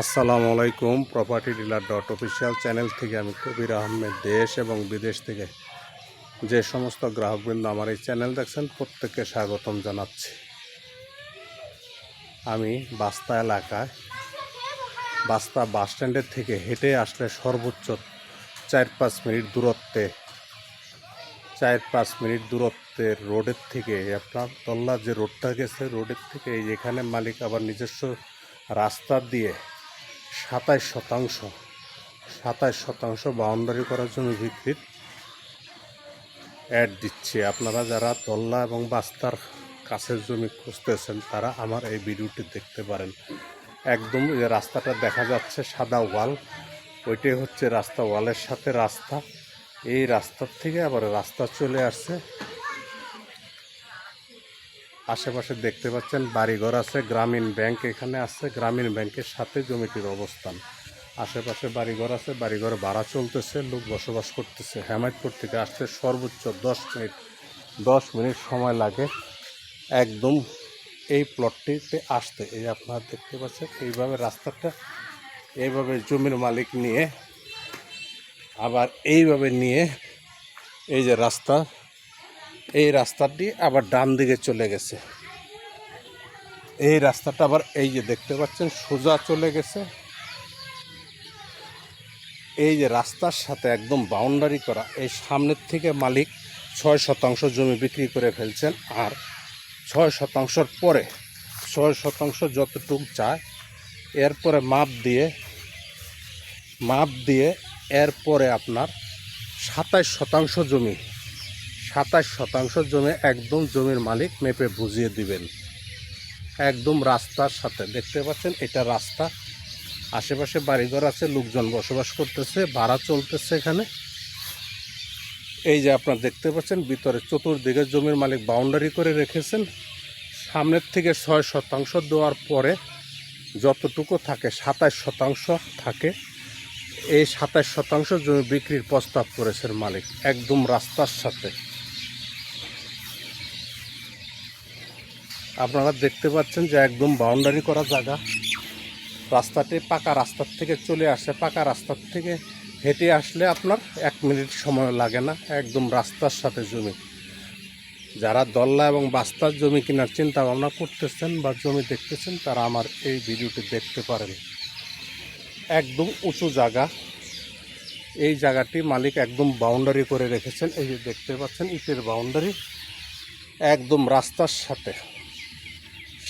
আসসালামু আলাইকুম। Property dealer dot official channel থেকে আমি কবির আহমেদ দেশ এবং বিদেশ থেকে যে সমস্ত গ্রাহকবৃন্দ আমার এই চ্যানেল দেখছেন প্রত্যেককে স্বাগতম জানাচ্ছি। আমি বাস্তা এলাকায় বাস্তা বাস স্ট্যান্ডের থেকে হেঁটে আসলে সর্বোচ্চ 4-5 মিনিট দূরত্বে 4-5 মিনিট দূরত্বের রোডের থেকে আপনার তল্লা যে রোডটা গেছে রোডের থেকে এখানে মালিক আবার নিজস্ব রাস্তা দিয়ে 27% বাউন্ডারি করার জন্য বিক্রির অ্যাড দিচ্ছে। আপনারা যারা তল্লা এবং বাস্তার কাছের জমি খুঁজতেছেন তারা আমার এই ভিডিওটি দেখতে পারেন। একদম যে রাস্তাটা দেখা যাচ্ছে সাদা ওয়াল, ওইটাই হচ্ছে রাস্তা, ওয়ালের সাথে রাস্তা। এই রাস্তার থেকে আবার রাস্তা চলে আসছে, আশেপাশে দেখতে পাচ্ছেন বাড়িঘর আছে, গ্রামীণ ব্যাংক এখানে আছে, গ্রামীণ ব্যাংকের সাথে জমিটির অবস্থান। আশেপাশে বাড়িঘর আছে, বাড়িঘর ভাড়া চলতেছে, লোক বসবাস করতেছে। হেমায়তপুর থেকে আসতে সর্বোচ্চ 10 মিনিট সময় লাগে একদম এই প্লটটিতে আসতে। এই আপনারা দেখতে পাচ্ছেন এইভাবে রাস্তাটা, এইভাবে জমির মালিক নিয়ে আবার এইভাবে নিয়ে এই যে রাস্তা, এই রাস্তাটি আবার ডান দিকে চলে গেছে। এই রাস্তাটা আবার এই যে দেখতে পাচ্ছেন সোজা চলে গেছে। এই যে রাস্তার সাথে একদম বাউন্ডারি করা, এই সামনের থেকে মালিক 6% জমি বিক্রি করে ফেলছেন। আর 6%-র পরে 6% যতটুকু চায় এরপরে মাপ দিয়ে এরপরে আপনার 27% জমি একদম জমির মালিক মেপে বুঝিয়ে দিবেন। একদম রাস্তার সাথে দেখতে পাচ্ছেন এটা রাস্তা, আশেপাশে বাড়িঘর আছে, লোকজন বসবাস করতেছে, ভাড়া চলতেছে এখানে। এই যে আপনারা দেখতে পাচ্ছেন ভিতরে চতুর্দিকে জমির মালিক বাউন্ডারি করে রেখেছেন। সামনের থেকে 6% দেওয়ার পরে যতটুকু থাকে 27% থাকে। এই 27% জমি বিক্রির প্রস্তাব করেছেন মালিক একদম রাস্তার সাথে। আপনারা দেখতে পাচ্ছেন যে একদম বাউন্ডারি করা জায়গা। রাস্তাটি পাকা রাস্তার থেকে চলে আসে, পাকা রাস্তার থেকে হেঁটে আসলে আপনার 1 মিনিট সময় লাগে না, একদম রাস্তার সাথে জমি। যারা দল্লা এবং বাস্তার জমি কেনার চিন্তা ভাবনা করতেছেন বা জমি দেখতেছেন তারা আমার এই ভিডিওটি দেখতে পারেন। একদম উঁচু জায়গা, এই জায়গাটি মালিক একদম বাউন্ডারি করে রেখেছেন। এই যে দেখতে পাচ্ছেন ইটের বাউন্ডারি একদম রাস্তার সাথে।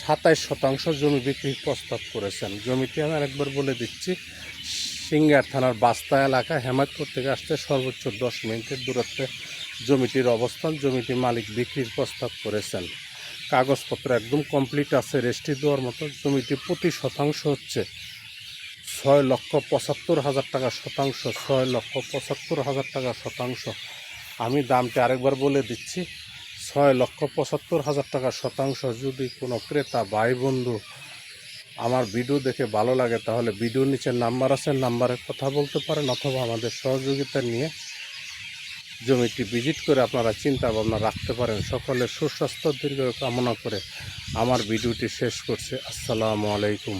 27% জমি বিক্রির প্রস্তাব করেছেন। জমিটি আমি আরেকবার বলে দিচ্ছি, সিঙ্গার থানার বাস্তা এলাকা, হেমায়তপুর থেকে আসতে সর্বোচ্চ 10 মিনিটের দূরত্বে জমিটির অবস্থান। জমিটি মালিক বিক্রির প্রস্তাব করেছেন। কাগজপত্র একদম কমপ্লিট আছে, রেজিস্ট্রি দেওয়ার মতো। জমিটি প্রতি শতাংশ হচ্ছে 6,75,000 টাকা শতাংশ, 6,75,000 টাকা শতাংশ। আমি দামটি আরেকবার বলে দিচ্ছি, 6,75,000 টাকা শতাংশ। যদি কোনো ক্রেতা ভাই বন্ধু আমার ভিডিও দেখে ভালো লাগে তাহলে ভিডিওর নিচে নাম্বার আছে, নাম্বারে কথা বলতে পারেন, অথবা আমাদের সহযোগিতা নিয়ে জমিটি ভিজিট করে আপনারা চিন্তা ভাবনা রাখতে পারেন। সকলের সুস্বাস্থ্য দীর্ঘ কামনা করে আমার ভিডিওটি শেষ করছি। আসসালামু আলাইকুম।